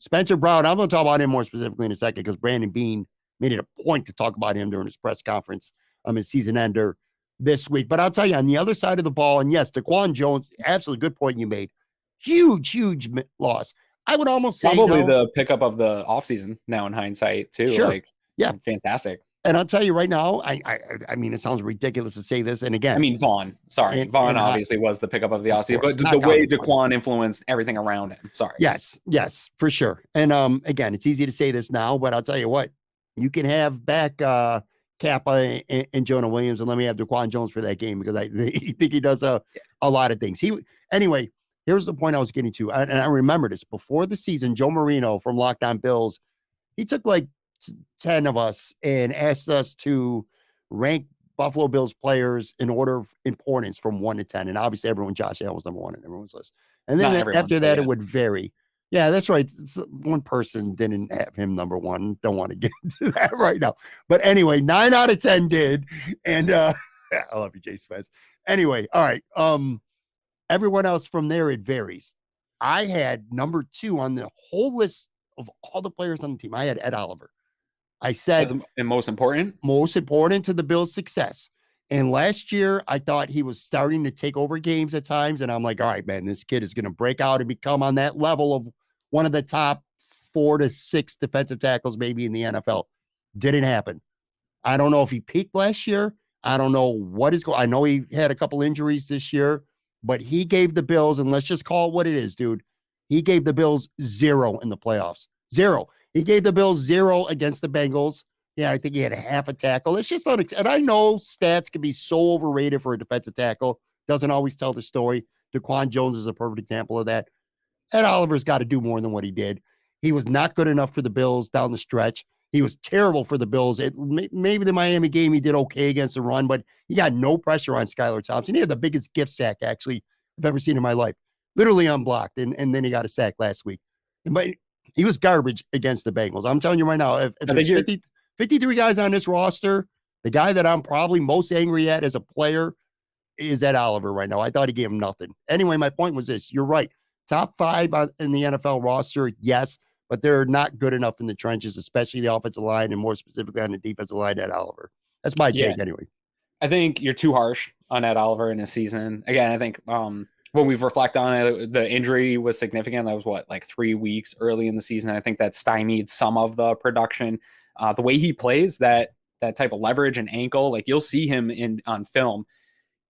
Spencer Brown, I'm going to talk about him more specifically in a second because Brandon Beane made it a point to talk about him during his press conference, his season ender this week. But I'll tell you, on the other side of the ball, and yes, DaQuan Jones, absolutely good point you made. Huge loss. I would almost say probably the pickup of the offseason now in hindsight too. Sure. Like, yeah, fantastic. And I'll tell you right now, I mean, it sounns ridiculous to say this. And again, I mean, Vaughn obviously was the pickup of the offseason, but the way DaQuan influenced everything around him. Sorry. Yes, for sure. And again, it's easy to say this now, but I'll tell you what, you can have back Kappa and Jonah Williams, and let me have DaQuan Jones for that game because I think he does a lot of things. Anyway, here's the point I was getting to. And I remember this before the season, Joe Marino from Locked On Bills, he took like 10 of us and asked us to rank Buffalo Bills players in order of importance from 1 to 10. And obviously Josh Allen was number 1 in everyone's list. And then after that, it would vary. Yeah, that's right. One person didn't have him number 1. Don't want to get into that right now. But anyway, 9 out of 10 did. And I love you, Jay Spence. Anyway, all right. Everyone else from there, it varies. I had number 2 on the whole list of all the players on the team. I had Ed Oliver. I said most important to the Bills' success. And last year, I thought he was starting to take over games at times. And I'm like, all right, man, this kid is going to break out and become on that level of one of the top 4 to 6 defensive tackles, maybe in the NFL. Didn't happen. I don't know if he peaked last year. I don't know what is going on. I know he had a couple injuries this year, but he gave the Bills, and let's just call it what it is, dude. He gave the Bills 0 in the playoffs. 0. He gave the Bills 0 against the Bengals. Yeah, I think he had a half a tackle. It's just and I know stats can be so overrated for a defensive tackle. Doesn't always tell the story. DaQuan Jones is a perfect example of that. Ed Oliver's got to do more than what he did. He was not good enough for the Bills down the stretch. He was terrible for the Bills. Maybe the Miami game he did okay against the run, but he got no pressure on Skylar Thompson. He had the biggest gift sack, actually, I've ever seen in my life. Literally unblocked, and then he got a sack last week. But he was garbage against the Bengals. I'm telling you right now, if there's 53 guys on this roster, the guy that I'm probably most angry at as a player is Ed Oliver right now. I thought he gave him nothing. Anyway, my point was this. You're right. Top 5 in the NFL roster, yes, but they're not good enough in the trenches, especially the offensive line and more specifically on the defensive line, Ed Oliver. That's my take anyway. I think you're too harsh on Ed Oliver in his season. Again, I think when we reflect on it, the injury was significant. That was like 3 weeks early in the season. I think that stymied some of the production. The way he plays that type of leverage and ankle, like you'll see him on film,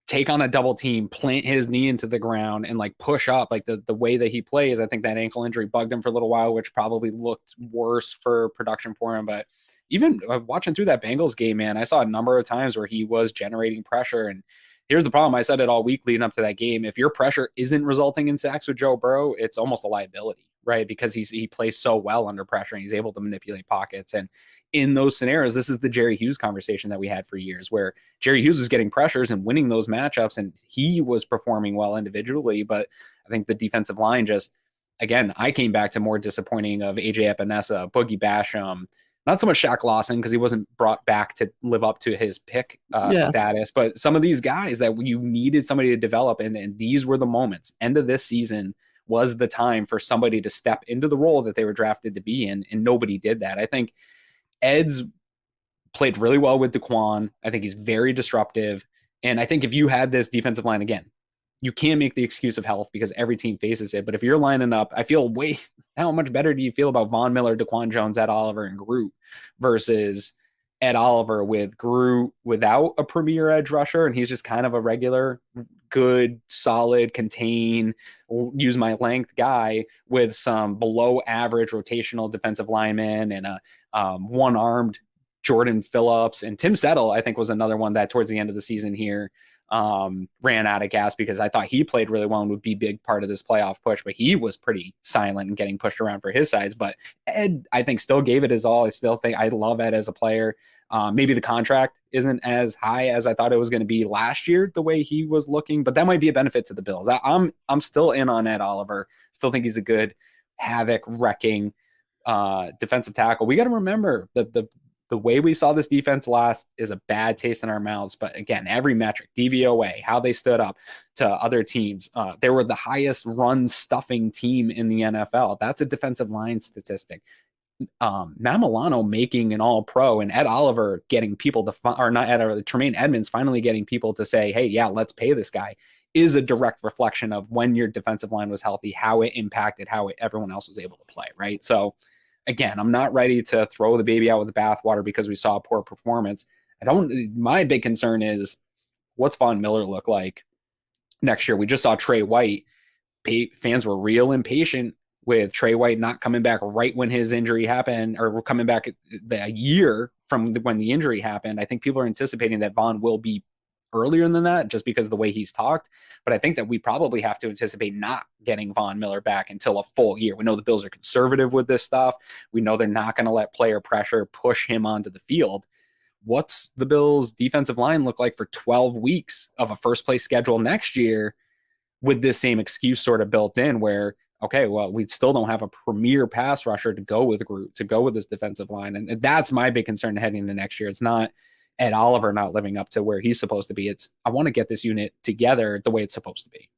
take on a double team, plant his knee into the ground and like push up. Like the way that he plays, I think that ankle injury bugged him for a little while, which probably looked worse for production for him. But even watching through that Bengals game, man, I saw a number of times where he was generating pressure. And here's the problem. I said it all week leading up to that game. If your pressure isn't resulting in sacks with Joe Burrow, it's almost a liability, right? Because he plays so well under pressure and he's able to manipulate pockets. And in those scenarios, this is the Jerry Hughes conversation that we had for years, where Jerry Hughes was getting pressures and winning those matchups, and he was performing well individually. But I think the defensive line just, again, I came back to more disappointing of AJ Epinesa, Boogie Basham, not so much Shaq Lawson because he wasn't brought back to live up to his pick status, but some of these guys that you needed somebody to develop, and these were the moments. End of this season was the time for somebody to step into the role that they were drafted to be in, and nobody did that. I think Ed's played really well with DaQuan. I think he's very disruptive, and I think if you had this defensive line again, you can't make the excuse of health because every team faces it. But if you're lining up, I feel how much better do you feel about Von Miller, DaQuan Jones, Ed Oliver, and Groot versus Ed Oliver with Groot without a premier edge rusher, and he's just kind of a regular, good, solid, contain, use my length guy with some below average rotational defensive lineman and a one-armed Jordan Phillips. And Tim Settle, I think, was another one that towards the end of the season here ran out of gas because I thought he played really well and would be a big part of this playoff push, but he was pretty silent and getting pushed around for his size. But Ed, I think, still gave it his all. I still think I love Ed as a player. Maybe the contract isn't as high as I thought it was going to be last year, the way he was looking, but that might be a benefit to the Bills. I'm still in on Ed Oliver. Still think he's a good havoc wrecking defensive tackle. We got to remember the the way we saw this defense last is a bad taste in our mouths. But again, every metric, DVOA, how they stood up to other teams, they were the highest run stuffing team in the NFL. That's a defensive line statistic. Matt Milano making an all-pro and Ed Oliver getting people to, or not Ed, or Tremaine Edmonds finally getting people to say, hey, yeah, let's pay this guy, is a direct reflection of when your defensive line was healthy, how it impacted how everyone else was able to play, right? So again, I'm not ready to throw the baby out with the bathwater because we saw a poor performance. My big concern is, what's Von Miller look like next year? We just saw Trey White. Fans were real impatient with Trey White not coming back right when his injury happened, or coming back a year from when the injury happened. I think people are anticipating that Von will be earlier than that just because of the way he's talked. But I think that we probably have to anticipate not getting Von Miller back until a full year. We know the Bills are conservative with this stuff. We know they're not going to let player pressure push him onto the field. What's the Bills' defensive line look like for 12 weeks of a first place schedule next year with this same excuse sort of built in where, okay, well, we still don't have a premier pass rusher to go with Groot, to go with this defensive line. And that's my big concern heading into next year. It's not Ed Oliver not living up to where he's supposed to be. It's, I want to get this unit together the way it's supposed to be.